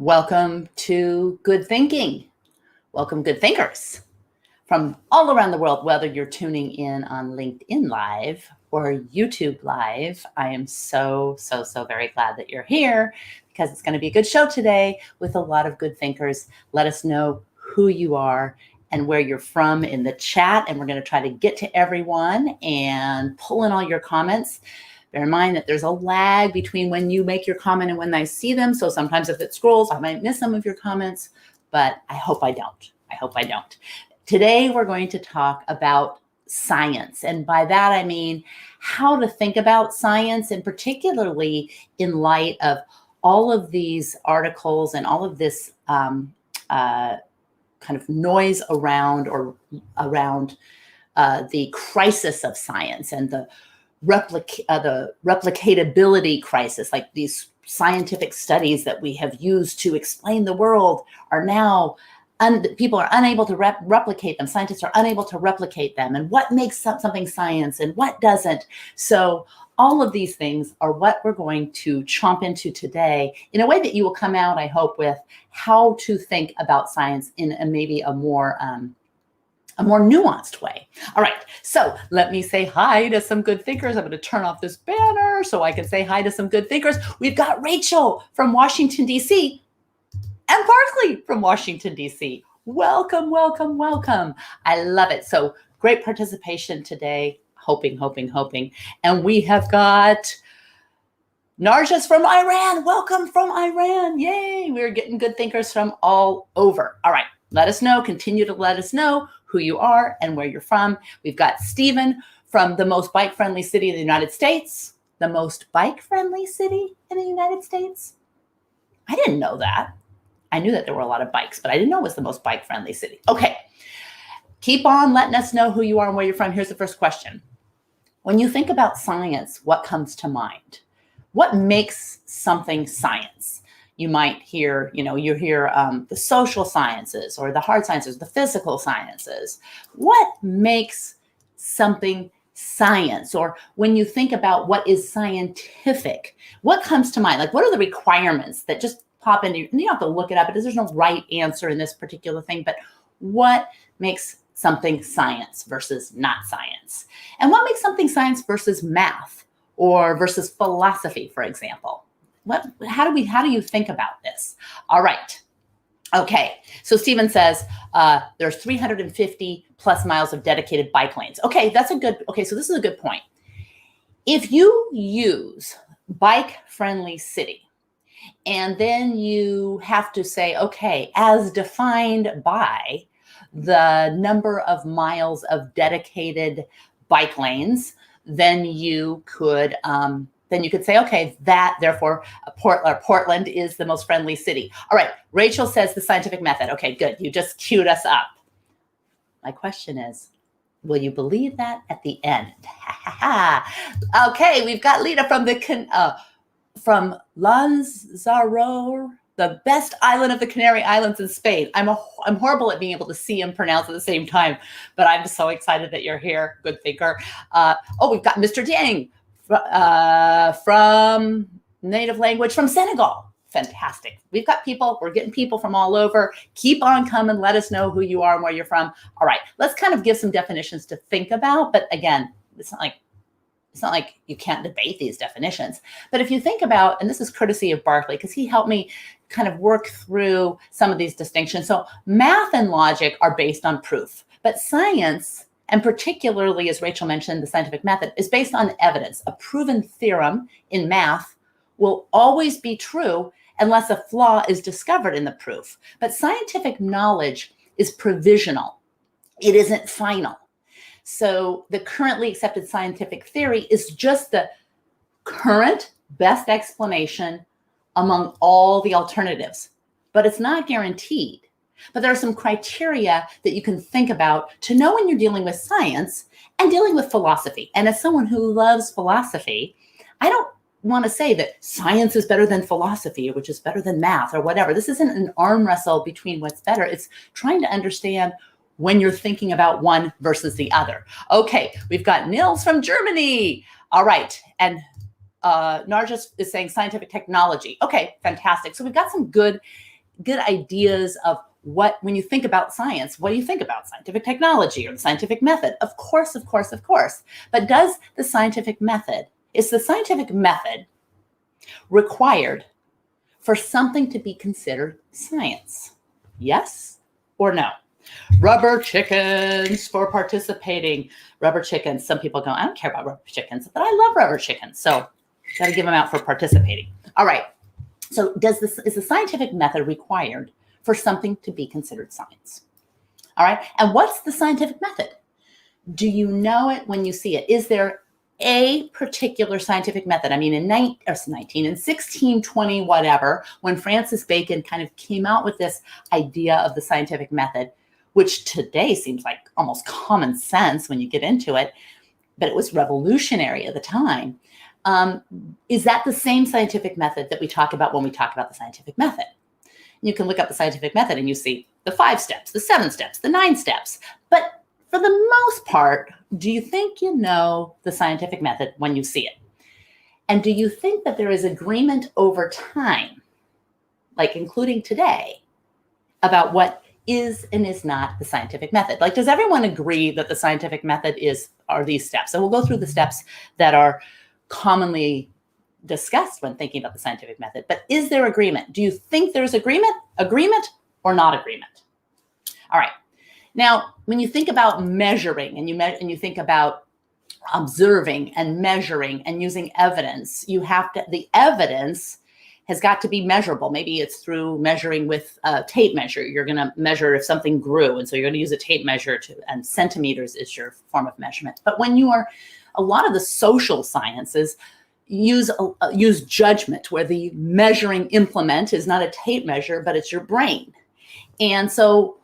Welcome to Good Thinking. Welcome, good thinkers from all around the world, whether you're tuning in on LinkedIn Live or YouTube Live. I am so very glad that you're here because it's going to be a good show today with a lot of good thinkers. Let us know who you are and where you're from in the chat, and we're going to try to get to everyone and pull in all your comments. Bear in mind that there's a lag between when you make your comment and when I see them. So sometimes if it scrolls, I might miss some of your comments, but I hope I don't. Today, we're going to talk about science. And by that, I mean how to think about science, and particularly in light of all of these articles and all of this kind of noise around the crisis of science and the replicatability crisis, like these scientific studies that we have used to explain the world are now, people are unable to replicate them. Scientists are unable to replicate them. And what makes something science and what doesn't? So all of these things are what we're going to chomp into today in a way that you will come out, I hope, with how to think about science in maybe a more nuanced way. All right, so let me say hi to some good thinkers. I'm going to turn off this banner so I can say hi to some good thinkers. We've got Rachel from Washington, D.C. and Barkley from Washington, D.C. Welcome. I love it. So great participation today. Hoping. And we have got Narjas from Iran. Welcome from Iran. Yay. We're getting good thinkers from all over. All right. Let us know, continue to let us know who you are and where you're from. We've got Stephen from the most bike-friendly city in the United States. The most bike-friendly city in the United States? I didn't know that. I knew that there were a lot of bikes, but I didn't know it was the most bike-friendly city. Okay, keep on letting us know who you are and where you're from. Here's the first question. When you think about science, what comes to mind? What makes something science? You might hear, the social sciences or the hard sciences, the physical sciences. What makes something science? Or when you think about what is scientific, what comes to mind? Like, what are the requirements that just pop into you? You don't have to look it up because there's no right answer in this particular thing, but what makes something science versus not science? And what makes something science versus math or versus philosophy, for example? How do you think about this? All right. Okay. So Stephen says there's 350 plus miles of dedicated bike lanes. Okay, so this is a good point. If you use bike-friendly city, and then you have to say, okay, as defined by the number of miles of dedicated bike lanes, then you could say, okay, that therefore Portland is the most friendly city. All right, Rachel says the scientific method. Okay, good. You just queued us up. My question is, will you believe that at the end? Okay, we've got Lita from Lanzarote, the best island of the Canary Islands in Spain. I'm horrible at being able to see and pronounce at the same time, but I'm so excited that you're here. Good thinker. We've got Mr. Dang from native language from Senegal. Fantastic. We're getting people from all over. Keep on coming. Let us know who you are and where you're from. All right, let's kind of give some definitions to think about. But again, it's not like you can't debate these definitions. But if you think about, and this is courtesy of Barkley, because he helped me kind of work through some of these distinctions. So math and logic are based on proof, but science, and particularly, as Rachel mentioned, the scientific method, is based on evidence. A proven theorem in math will always be true unless a flaw is discovered in the proof. But scientific knowledge is provisional. It isn't final. So the currently accepted scientific theory is just the current best explanation among all the alternatives, but it's not guaranteed. But there are some criteria that you can think about to know when you're dealing with science and dealing with philosophy. And as someone who loves philosophy, I don't want to say that science is better than philosophy, which is better than math or whatever. This isn't an arm wrestle between what's better. It's trying to understand when you're thinking about one versus the other. Okay, we've got Nils from Germany. All right, and Narjas is saying scientific technology. Okay, fantastic. So we've got some good good ideas of when you think about science, what do you think about scientific technology or the scientific method? Of course, of course, of course. But is the scientific method required for something to be considered science? Yes or no? Rubber chickens for participating. Rubber chickens. Some people go, I don't care about rubber chickens, but I love rubber chickens. So got to give them out for participating. All right. So is the scientific method required for something to be considered science? All right. And what's the scientific method? Do you know it when you see it? Is there a particular scientific method? I mean, in 1620, whatever, when Francis Bacon kind of came out with this idea of the scientific method, which today seems like almost common sense when you get into it, but it was revolutionary at the time. Is that the same scientific method that we talk about when we talk about the scientific method? You can look up the scientific method and you see the 5 steps, the 7 steps, the 9 steps. But for the most part, do you think you know the scientific method when you see it? And do you think that there is agreement over time, like including today, about what is and is not the scientific method? Like, does everyone agree that the scientific method are these steps? And we'll go through the steps that are commonly discussed when thinking about the scientific method. But is there agreement? Do you think there's agreement or not agreement? All right. Now, when you think about measuring and you think about observing and measuring and using evidence, the evidence has got to be measurable. Maybe it's through measuring with a tape measure. You're going to measure if something grew. And so you're going to use a tape measure and centimeters is your form of measurement. But when a lot of the social sciences use judgment, where the measuring implement is not a tape measure, but it's your brain. And so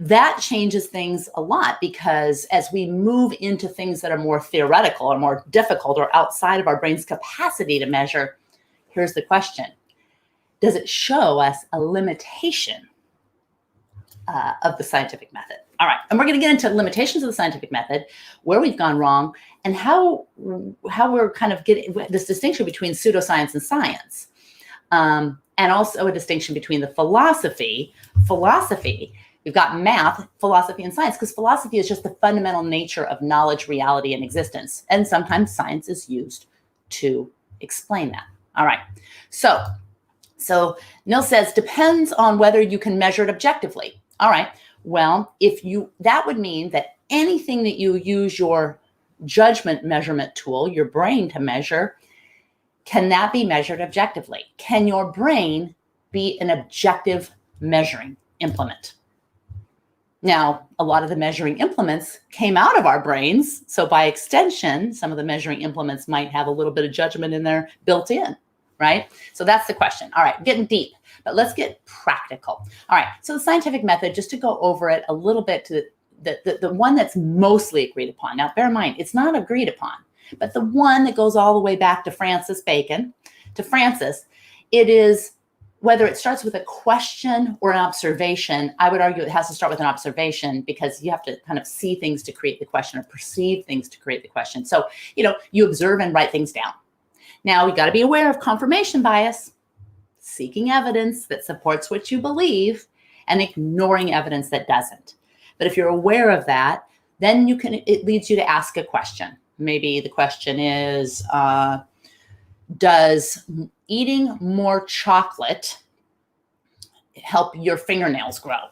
that changes things a lot, because as we move into things that are more theoretical or more difficult or outside of our brain's capacity to measure, here's the question. Does it show us a limitation of the scientific method? All right, and we're going to get into limitations of the scientific method, where we've gone wrong, and how we're kind of getting this distinction between pseudoscience and science, and also a distinction between the philosophy. We've got math, philosophy, and science, because philosophy is just the fundamental nature of knowledge, reality, and existence, and sometimes science is used to explain that. All right, so Nil says, depends on whether you can measure it objectively. All right. Well, that would mean that anything that you use your judgment measurement tool, your brain, to measure, can that be measured objectively? Can your brain be an objective measuring implement? Now, a lot of the measuring implements came out of our brains. So by extension, some of the measuring implements might have a little bit of judgment in there built in. Right? So that's the question. All right, getting deep, but let's get practical. All right, so the scientific method, just to go over it a little bit, to the one that's mostly agreed upon. Now, bear in mind, it's not agreed upon, but the one that goes all the way back to Francis Bacon, it is, whether it starts with a question or an observation. I would argue it has to start with an observation, because you have to kind of see things to create the question, or perceive things to create the question. So, you observe and write things down. Now, we got to be aware of confirmation bias, seeking evidence that supports what you believe and ignoring evidence that doesn't. But if you're aware of that, then it leads you to ask a question. Maybe the question is, does eating more chocolate help your fingernails grow?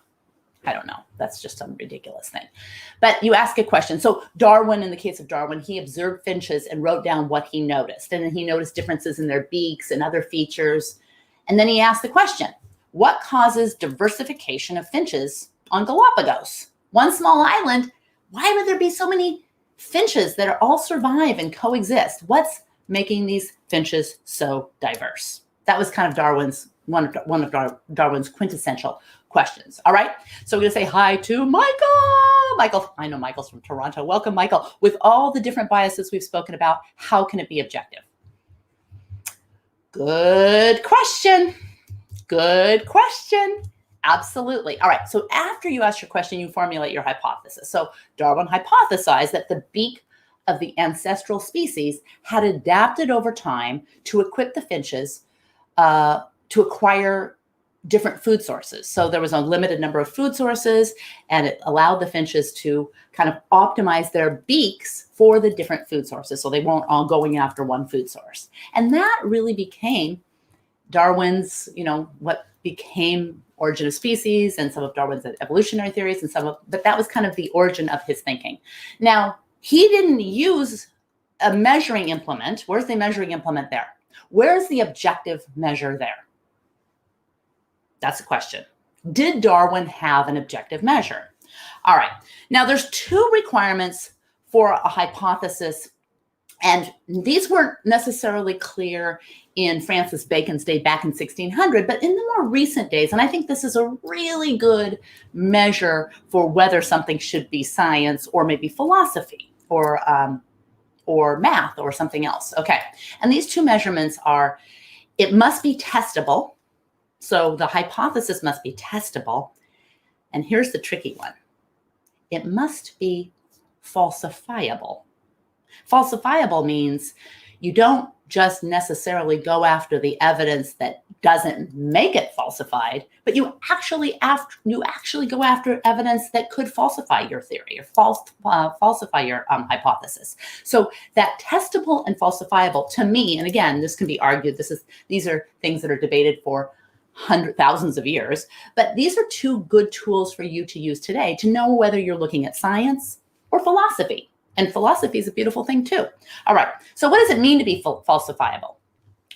I don't know. That's just some ridiculous thing. But you ask a question. So Darwin, in the case of Darwin, he observed finches and wrote down what he noticed. And then he noticed differences in their beaks and other features. And then he asked the question, what causes diversification of finches on Galapagos? One small island. Why would there be so many finches that all survive and coexist? What's making these finches so diverse? That was kind of one of Darwin's quintessential questions. All right. So we're going to say hi to Michael. Michael, I know Michael's from Toronto. Welcome, Michael. With all the different biases we've spoken about, how can it be objective? Good question. Good question. Absolutely. All right. So after you ask your question, you formulate your hypothesis. So Darwin hypothesized that the beak of the ancestral species had adapted over time to equip the finches to acquire different food sources. So there was a limited number of food sources, and it allowed the finches to kind of optimize their beaks for the different food sources. So they weren't all going after one food source. And that really became Darwin's, what became Origin of Species and some of Darwin's evolutionary theories but that was kind of the origin of his thinking. Now, he didn't use a measuring implement. Where's the measuring implement there? Where's the objective measure there? That's the question. Did Darwin have an objective measure? All right. Now, there's two requirements for a hypothesis, and these weren't necessarily clear in Francis Bacon's day back in 1600, but in the more recent days, and I think this is a really good measure for whether something should be science or maybe philosophy or math or something else. Okay. And these two measurements are, it must be testable. So the hypothesis must be testable. And here's the tricky one. It must be falsifiable. Falsifiable means you don't just necessarily go after the evidence that doesn't make it falsified, but you actually go after evidence that could falsify your theory or falsify your hypothesis. So that testable and falsifiable, to me, and again, this can be argued. These are things that are debated for thousands of years, but these are two good tools for you to use today to know whether you're looking at science or philosophy. And philosophy is a beautiful thing too. All right. So what does it mean to be falsifiable?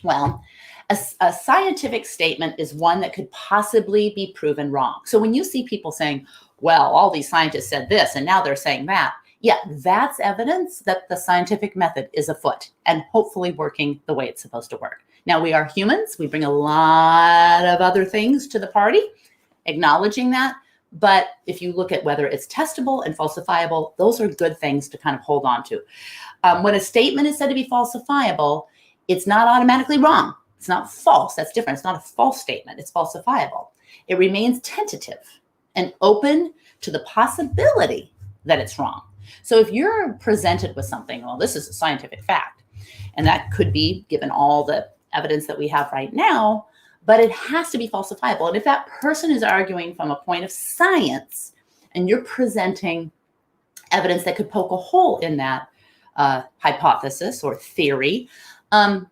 Well, a scientific statement is one that could possibly be proven wrong. So when you see people saying, well, all these scientists said this and now they're saying that, yeah, that's evidence that the scientific method is afoot and hopefully working the way it's supposed to work. Now, we are humans. We bring a lot of other things to the party, acknowledging that. But if you look at whether it's testable and falsifiable, those are good things to kind of hold on to. When a statement is said to be falsifiable, it's not automatically wrong. It's not false. That's different. It's not a false statement. It's falsifiable. It remains tentative and open to the possibility that it's wrong. So if you're presented with something, well, this is a scientific fact, and that could be given all the evidence that we have right now, but it has to be falsifiable. And if that person is arguing from a point of science and you're presenting evidence that could poke a hole in that hypothesis or theory, and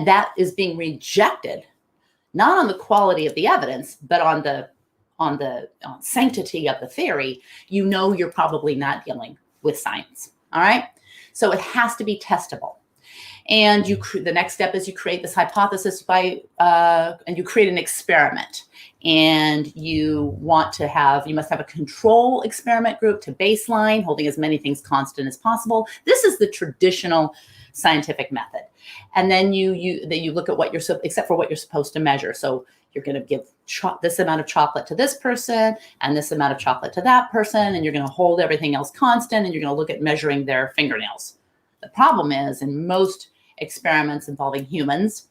that is being rejected, not on the quality of the evidence, but on the sanctity of the theory, you're probably not dealing with science. All right. So it has to be testable. And the next step is you create this hypothesis and you create an experiment. And you must have a control experiment group to baseline, holding as many things constant as possible. This is the traditional scientific method. And then you look at except for what you're supposed to measure. So you're going to give this amount of chocolate to this person and this amount of chocolate to that person, and you're going to hold everything else constant, and you're going to look at measuring their fingernails. The problem is, in most experiments involving humans,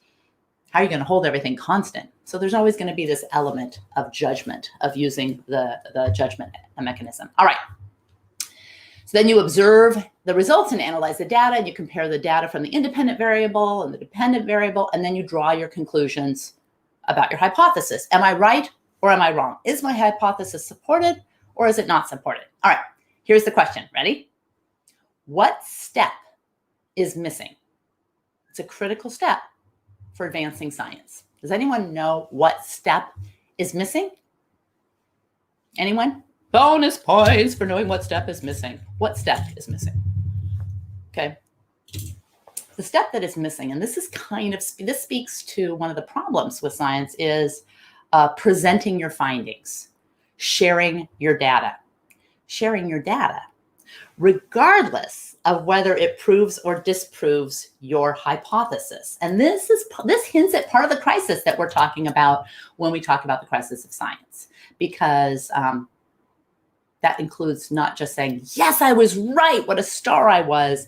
how are you going to hold everything constant? So there's always going to be this element of judgment, of using the judgment mechanism. All right. So then you observe the results and analyze the data, and you compare the data from the independent variable and the dependent variable, and then you draw your conclusions about your hypothesis. Am I right or am I wrong? Is my hypothesis supported or is it not supported? All right. Here's the question. Ready? What step is missing? It's a critical step for advancing science. Does anyone know what step is missing? Anyone? Bonus points for knowing what step is missing. What step is missing? Okay. The step that is missing, and this speaks to one of the problems with science, is presenting your findings, sharing your data. Sharing your data, regardless of whether it proves or disproves your hypothesis. And this hints at part of the crisis that we're talking about when we talk about the crisis of science, because that includes not just saying, yes, I was right, what a star I was,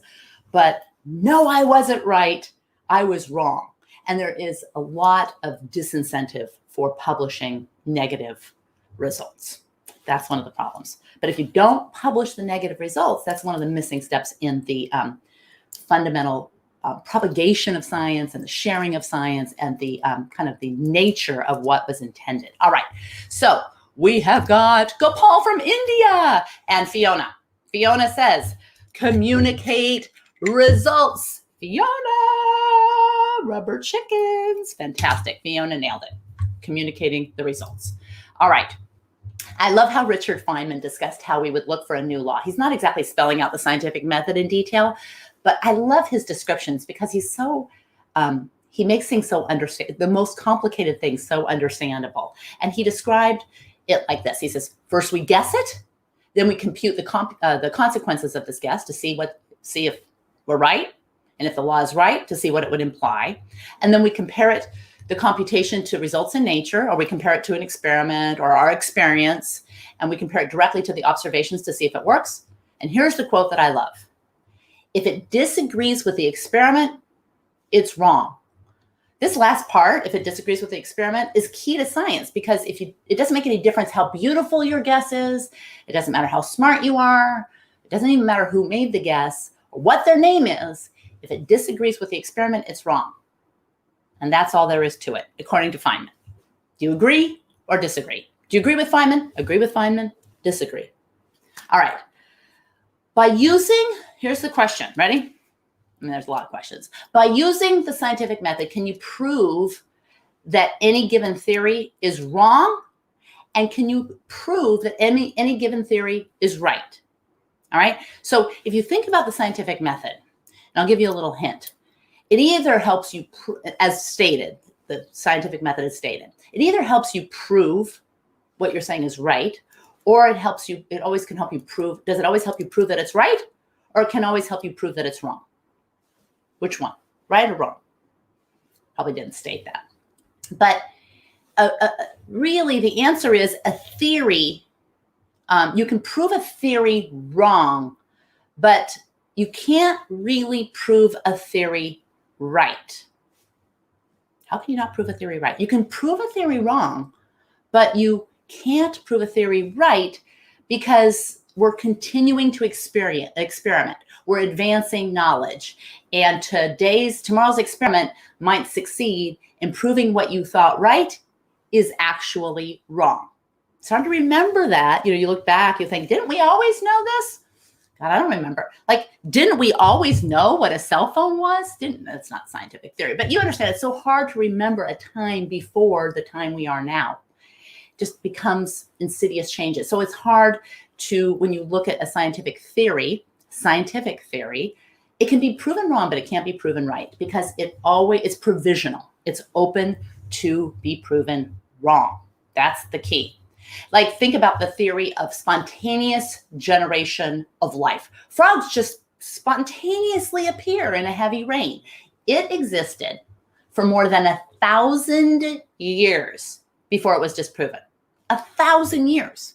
but no, I wasn't right, I was wrong. And there is a lot of disincentive for publishing negative results. That's one of the problems. But if you don't publish the negative results, that's one of the missing steps in the fundamental propagation of science and the sharing of science and the kind of the nature of what was intended. All right, so we have got Gopal from India and Fiona. Fiona says, communicate results. Fiona, rubber chickens. Fantastic. Fiona nailed it. Communicating the results. All right. I love how Richard Feynman discussed how we would look for a new law. He's not exactly spelling out the scientific method in detail, but I love his descriptions because he's so, he makes things so the most complicated things so understandable. And he described it like this. He says, first we guess it, then we compute the consequences of this guess to see if we're right, and if the law is right, to see what it would imply. And then we compare the computation to results in nature, or we compare it to an experiment or our experience, and we compare it directly to the observations to see if it works. And here's the quote that I love. If it disagrees with the experiment, it's wrong. This last part, if it disagrees with the experiment, is key to science because it doesn't make any difference how beautiful your guess is. It doesn't matter how smart you are. It doesn't even matter who made the guess or what their name is. If it disagrees with the experiment, it's wrong. And that's all there is to it, according to Feynman. Do you agree or disagree? Do you agree with Feynman? Agree with Feynman? Disagree. All right. Here's the question. Ready? I mean, there's a lot of questions. By using the scientific method, can you prove that any given theory is wrong? And can you prove that any given theory is right? All right. So if you think about the scientific method, and I'll give you a little hint. It either helps you, as stated, the scientific method is stated, it either helps you prove what you're saying is right, or it always can help you prove, does it always help you prove that it's right? Or it can always help you prove that it's wrong? Which one, right or wrong? Probably didn't state that. But really the answer is a theory. You can prove a theory wrong, but you can't really prove a theory right. How can you not prove a theory right? You can prove a theory wrong, but you can't prove a theory right because we're continuing to experiment. We're advancing knowledge. And tomorrow's experiment might succeed in proving what you thought right is actually wrong. It's hard to remember that. You look back, you think, didn't we always know this? God, I don't remember. Didn't we always know what a cell phone was? That's not scientific theory, but you understand it's so hard to remember a time before the time we are now. It just becomes insidious changes. So it's hard to, when you look at a scientific theory, it can be proven wrong, but it can't be proven right because it's provisional. It's open to be proven wrong. That's the key. Think about the theory of spontaneous generation of life. Frogs just spontaneously appear in a heavy rain. It existed for more than 1,000 years before it was disproven. 1,000 years.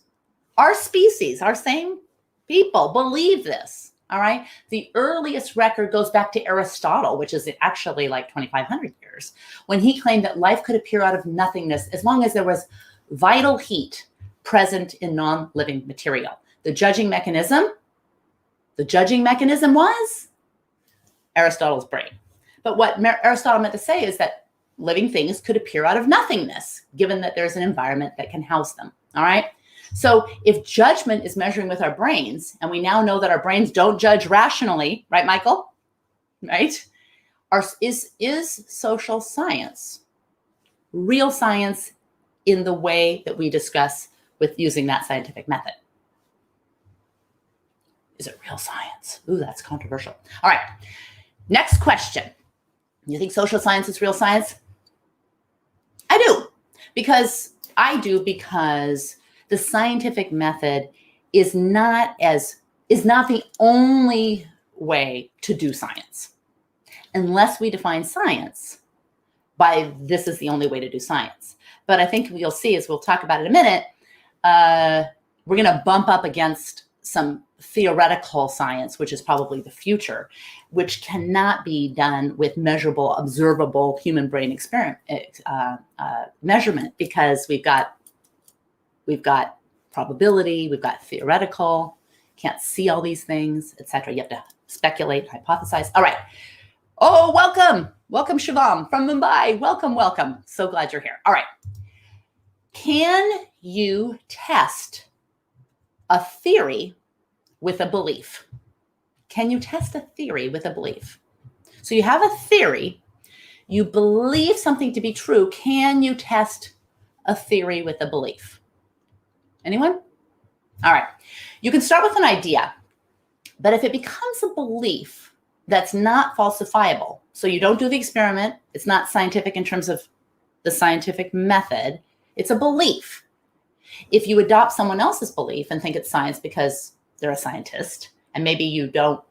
Our species, our same people believe this. All right. The earliest record goes back to Aristotle, which is actually 2,500 years, when he claimed that life could appear out of nothingness as long as there was vital heat present in non-living material. The judging mechanism was Aristotle's brain. But what Aristotle meant to say is that living things could appear out of nothingness, given that there's an environment that can house them. All right. So if judgment is measuring with our brains, and we now know that our brains don't judge rationally, right, Michael? Right? Is social science real science in the way that we discuss with using that scientific method? Is it real science? Ooh, that's controversial. All right. Next question. You think social science is real science? I do. Because the scientific method is not the only way to do science. Unless we define science by this is the only way to do science. But I think you'll see, as we'll talk about in a minute, we're going to bump up against some theoretical science, which is probably the future, which cannot be done with measurable, observable human brain experiment measurement, because we've got probability, we've got theoretical, can't see all these things, etc. You have to speculate, hypothesize. All right. Oh, welcome. Welcome, Shivam from Mumbai. Welcome, welcome. So glad you're here. All right. Can you test a theory with a belief? Can you test a theory with a belief? So you have a theory, you believe something to be true. Can you test a theory with a belief? Anyone? All right. You can start with an idea, but if it becomes a belief that's not falsifiable, so you don't do the experiment, it's not scientific in terms of the scientific method, it's a belief. If you adopt someone else's belief and think it's science because they're a scientist, and maybe you don't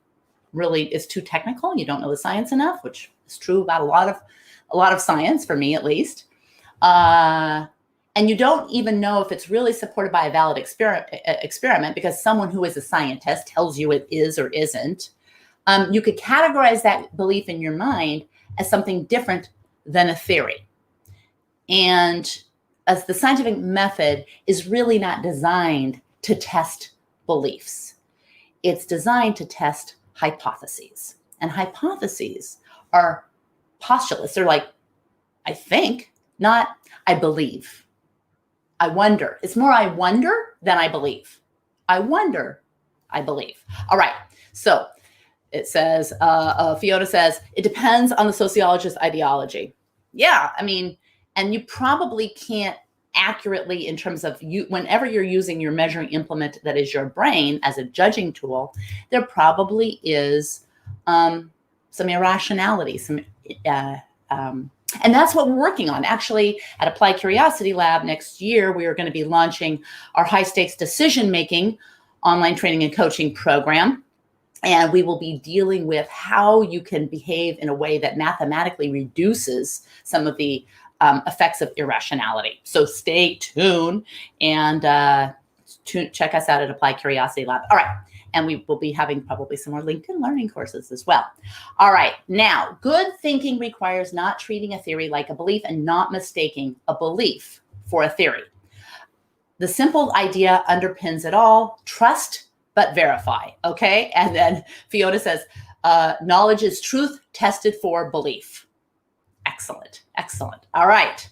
really, it's too technical, you don't know the science enough, which is true about a lot of science, for me at least, and you don't even know if it's really supported by a valid experiment because someone who is a scientist tells you it is or isn't, you could categorize that belief in your mind as something different than a theory. And as the scientific method is really not designed to test beliefs. It's designed to test hypotheses. And hypotheses are postulates. They're like, I think, not I believe. I wonder. It's more I wonder than I believe. I wonder, I believe. All right. So it says, Fiona says, it depends on the sociologist's ideology. Yeah, I mean, and you probably can't accurately, in terms of you, whenever you're using your measuring implement that is your brain as a judging tool, there probably is some irrationality, and that's what we're working on. Actually, at Applied Curiosity Lab next year, we are going to be launching our high stakes decision making online training and coaching program. And we will be dealing with how you can behave in a way that mathematically reduces some of the effects of irrationality. So stay tuned and check us out at Applied Curiosity Lab. All right. And we will be having probably some more LinkedIn learning courses as well. All right. Now, good thinking requires not treating a theory like a belief and not mistaking a belief for a theory. The simple idea underpins it all. Trust, but verify. Okay. And then Fiona says, knowledge is truth tested for belief. Excellent. Excellent. All right.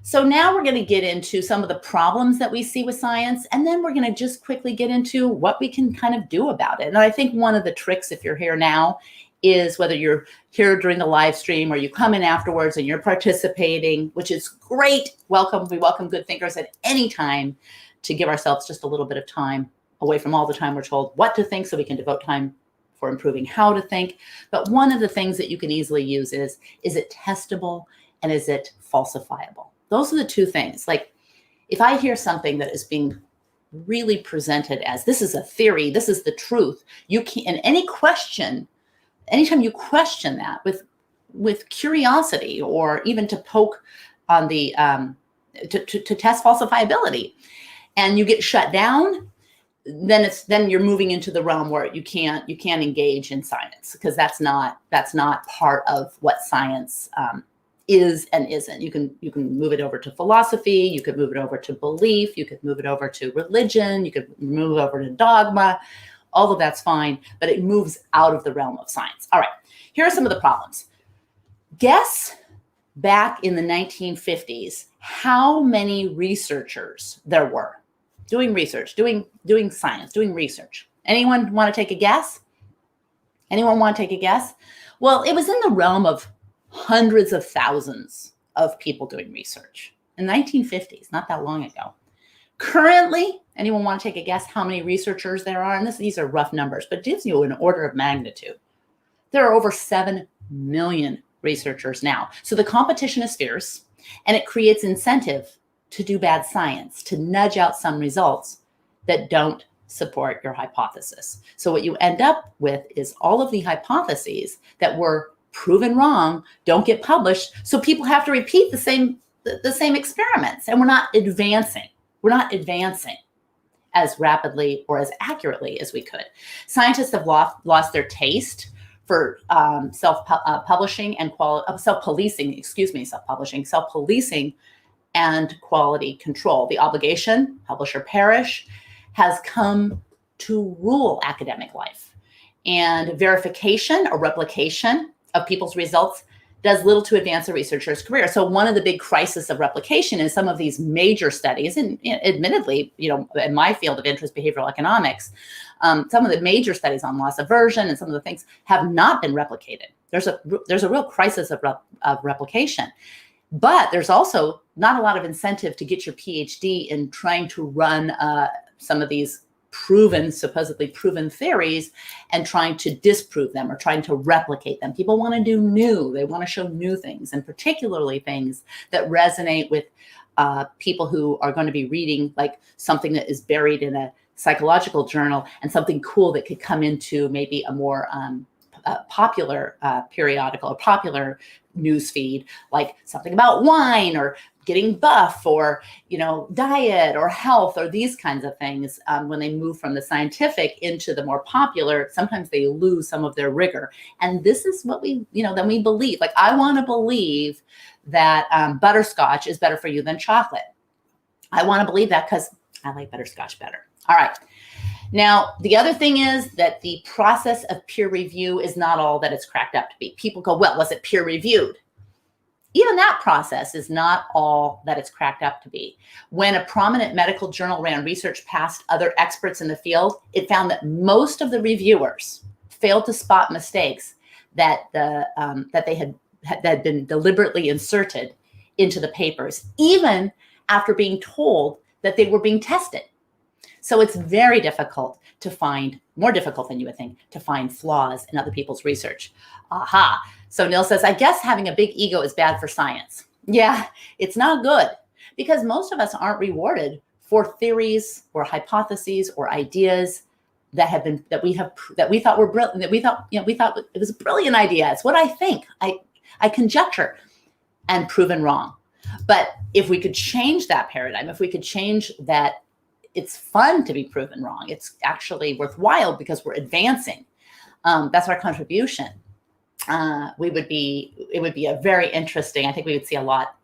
So now we're going to get into some of the problems that we see with science, and then we're going to just quickly get into what we can kind of do about it. And I think one of the tricks, if you're here now, is whether you're here during the live stream or you come in afterwards and you're participating, which is great. Welcome. We welcome good thinkers at any time to give ourselves just a little bit of time away from all the time we're told what to think, so we can devote time for improving how to think. But one of the things that you can easily use is it testable and is it falsifiable? Those are the two things. Like if I hear something that is being really presented as this is a theory, this is the truth, you can, and any question, anytime you question that with curiosity or even to poke on the, to test falsifiability, and you get shut down, then you're moving into the realm where you can't engage in science, because that's not part of what science is and isn't. You can move it over to philosophy, you could move it over to belief, you could move it over to religion, you could move it over to dogma. All of that's fine, but it moves out of the realm of science. All right, here are some of the problems. Guess back in the 1950s how many researchers there were doing research, doing science, doing research. Anyone want to take a guess? Anyone want to take a guess? Well, it was in the realm of hundreds of thousands of people doing research in the 1950s, not that long ago. Currently, anyone want to take a guess how many researchers there are? And these are rough numbers, but it gives you an order of magnitude. There are over 7 million researchers now. So the competition is fierce, and it creates incentive to do bad science, to nudge out some results that don't support your hypothesis. So what you end up with is all of the hypotheses that were proven wrong don't get published, so people have to repeat the same experiments, and we're not advancing as rapidly or as accurately as we could. Scientists have lost their taste for self-policing and quality control. The obligation, publish or perish, has come to rule academic life. And verification or replication of people's results does little to advance a researcher's career. So one of the big crises of replication is some of these major studies, and admittedly, in my field of interest, behavioral economics, some of the major studies on loss aversion and some of the things have not been replicated. There's a real crisis of replication. But there's also not a lot of incentive to get your PhD in trying to run some of these supposedly proven theories and trying to disprove them or trying to replicate them. People want to do new. They want to show new things, and particularly things that resonate with people who are going to be reading like something that is buried in a psychological journal and something cool that could come into maybe a more popular periodical or popular news feed, like something about wine or getting buff or, diet or health or these kinds of things. When they move from the scientific into the more popular, sometimes they lose some of their rigor. And this is what then we believe. Like, I want to believe that butterscotch is better for you than chocolate. I want to believe that because I like butterscotch better. All right. Now, the other thing is that the process of peer review is not all that it's cracked up to be. People go, well, was it peer reviewed? Even that process is not all that it's cracked up to be. When a prominent medical journal ran research past other experts in the field, it found that most of the reviewers failed to spot mistakes that had been deliberately inserted into the papers, even after being told that they were being tested. So it's very difficult to find, more difficult than you would think, to find flaws in other people's research. Aha. So Neil says, I guess having a big ego is bad for science. Yeah, it's not good because most of us aren't rewarded for theories or hypotheses or ideas that we thought were brilliant, that we thought it was a brilliant idea. It's what I think. I conjecture and proven wrong. But if we could change that paradigm, if we could change that, it's fun to be proven wrong. It's actually worthwhile because we're advancing. That's our contribution. It would be a very interesting, I think we would see a lot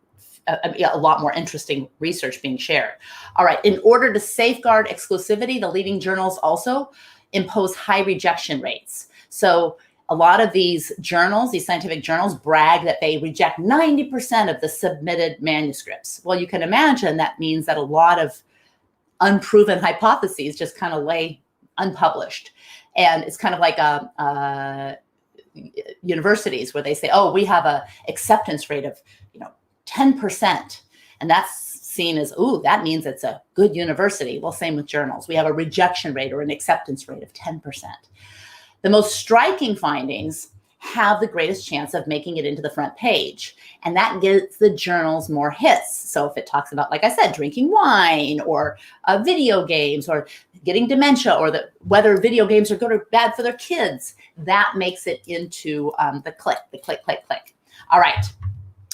more interesting research being shared. All right, in order to safeguard exclusivity, the leading journals also impose high rejection rates. So a lot of these journals, these scientific journals, brag that they reject 90% of the submitted manuscripts. Well, you can imagine that means that a lot of unproven hypotheses just kind of lay unpublished. And it's kind of like universities where they say, oh, we have a acceptance rate of 10%. And that's seen as, ooh, that means it's a good university. Well, same with journals. We have a rejection rate or an acceptance rate of 10%. The most striking findings have the greatest chance of making it into the front page. And that gets the journals more hits. So if it talks about, like I said, drinking wine or video games or getting dementia or whether video games are good or bad for their kids, that makes it into the click. All right.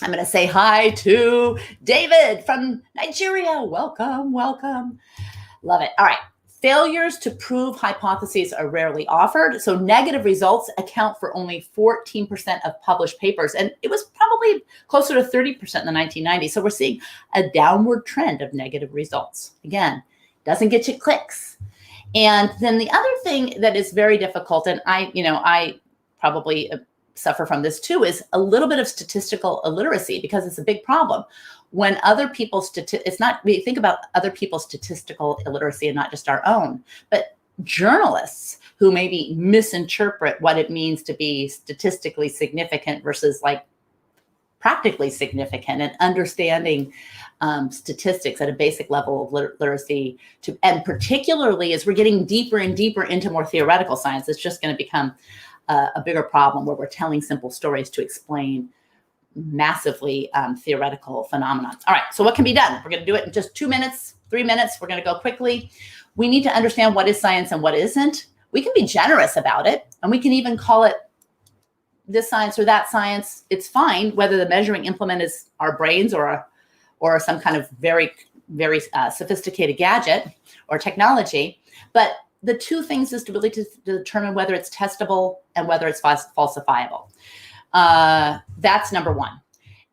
I'm going to say hi to David from Nigeria. Welcome. Love it. All right. Failures to prove hypotheses are rarely offered. So negative results account for only 14% of published papers. And it was probably closer to 30% in the 1990s. So we're seeing a downward trend of negative results. Again, doesn't get you clicks. And then the other thing that is very difficult, and I probably suffer from this too, is a little bit of statistical illiteracy because it's a big problem. When other people's we think about other people's statistical illiteracy and not just our own, but journalists who maybe misinterpret what it means to be statistically significant versus like practically significant, and understanding statistics at a basic level of literacy, and particularly as we're getting deeper and deeper into more theoretical science, it's just going to become a bigger problem where we're telling simple stories to explain massively theoretical phenomena. All right, so what can be done? We're going to do it in just 2 minutes, 3 minutes. We're going to go quickly. We need to understand what is science and what isn't. We can be generous about it, and we can even call it this science or that science. It's fine whether the measuring implement is our brains or some kind of very, very sophisticated gadget or technology. But the two things is to determine whether it's testable and whether it's falsifiable. That's number one.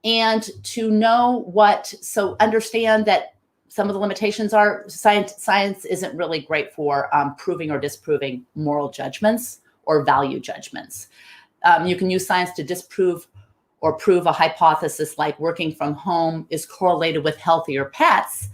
And to know understand that some of the limitations are science isn't really great for proving or disproving moral judgments or value judgments. You can use science to disprove or prove a hypothesis like working from home is correlated with healthier pets,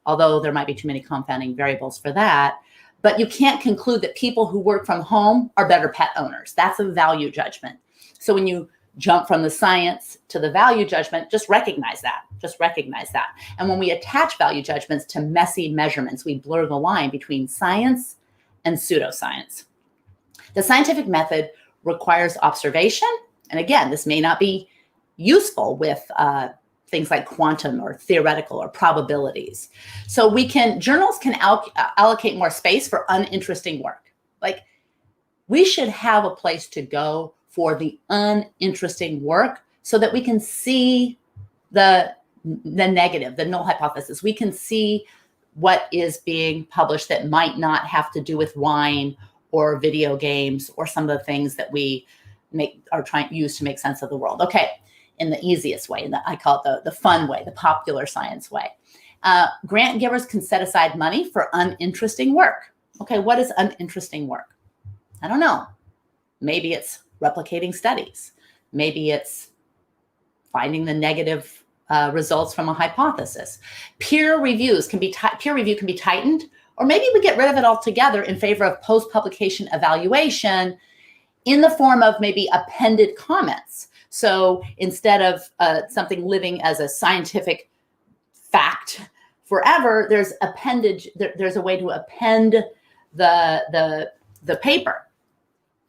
although there might be too many confounding variables for that. But you can't conclude that people who work from home are better pet owners. That's a value judgment. So when you jump from the science to the value judgment, just recognize that. Just recognize that. And when we attach value judgments to messy measurements, we blur the line between science and pseudoscience. The scientific method requires observation. And again, this may not be useful with things like quantum or theoretical or probabilities. So journals can allocate more space for uninteresting work. Like, we should have a place to go for the uninteresting work so that we can see the negative, the null hypothesis. We can see what is being published that might not have to do with wine or video games or some of the things that we use to make sense of the world. Okay, in the easiest way, I call it the fun way, the popular science way. Grant givers can set aside money for uninteresting work. Okay, what is uninteresting work? I don't know. Maybe it's replicating studies. Maybe it's finding the negative results from a hypothesis. Peer review can be tightened, or maybe we get rid of it altogether in favor of post-publication evaluation in the form of maybe appended comments. So instead of something living as a scientific fact forever, there's a way to append the paper.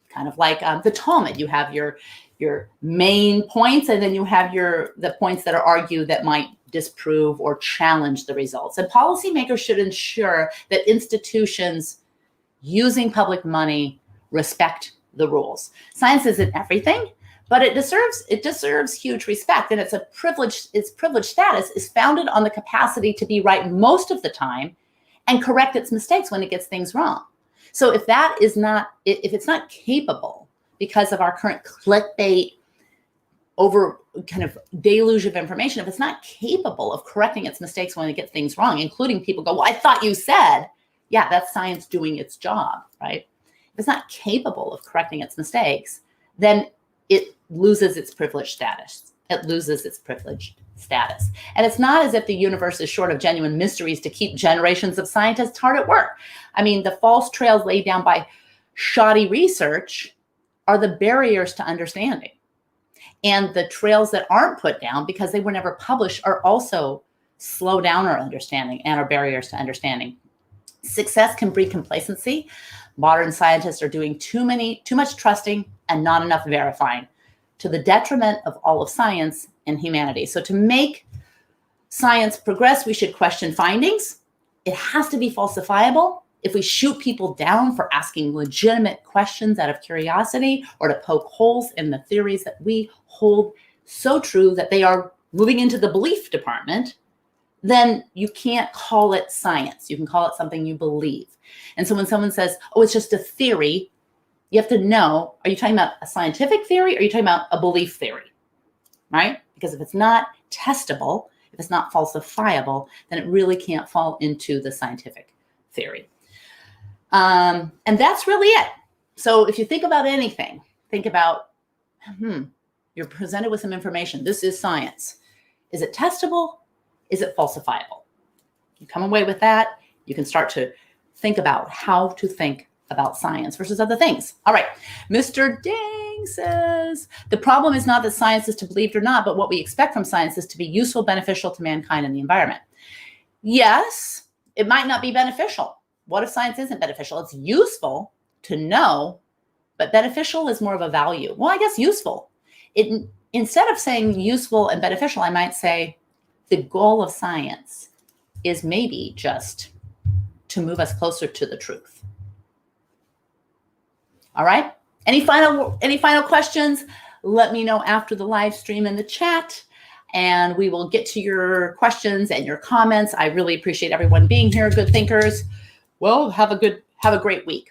Kind of like the Talmud, you have your main points, and then you have the points that are argued that might disprove or challenge the results. And policymakers should ensure that institutions using public money respect the rules. Science isn't everything, but it deserves huge respect, and its privileged status is founded on the capacity to be right most of the time and correct its mistakes when it gets things wrong. So if it's not capable because of our current clickbait over kind of deluge of information, if it's not capable of correcting its mistakes when it gets things wrong, including people go, well, I thought you said, yeah, that's science doing its job, right? If it's not capable of correcting its mistakes, then it loses its privileged status. It loses its privileged status. And it's not as if the universe is short of genuine mysteries to keep generations of scientists hard at work. I mean, the false trails laid down by shoddy research are the barriers to understanding. And the trails that aren't put down because they were never published are also slow down our understanding and are barriers to understanding. Success can breed complacency. Modern scientists are doing too much trusting and not enough verifying, to the detriment of all of science and humanity. So to make science progress, we should question findings. It has to be falsifiable. If we shoot people down for asking legitimate questions out of curiosity or to poke holes in the theories that we hold so true that they are moving into the belief department, then you can't call it science. You can call it something you believe. And so when someone says, oh, it's just a theory, you have to know, are you talking about a scientific theory or are you talking about a belief theory, right? Because if it's not testable, if it's not falsifiable, then it really can't fall into the scientific theory. And that's really it. So if you think about anything, think about, you're presented with some information. This is science. Is it testable? Is it falsifiable? You come away with that, you can start to think about how to think about science versus other things. All right. Mr. Ding says, the problem is not that science is to be believed or not, but what we expect from science is to be useful, beneficial to mankind and the environment. Yes, it might not be beneficial. What if science isn't beneficial? It's useful to know, but beneficial is more of a value. Well, I guess useful. Instead of saying useful and beneficial, I might say the goal of science is maybe just to move us closer to the truth. All right. Any final questions? Let me know after the live stream in the chat, and we will get to your questions and your comments. I really appreciate everyone being here. Good thinkers. Well, have a great week.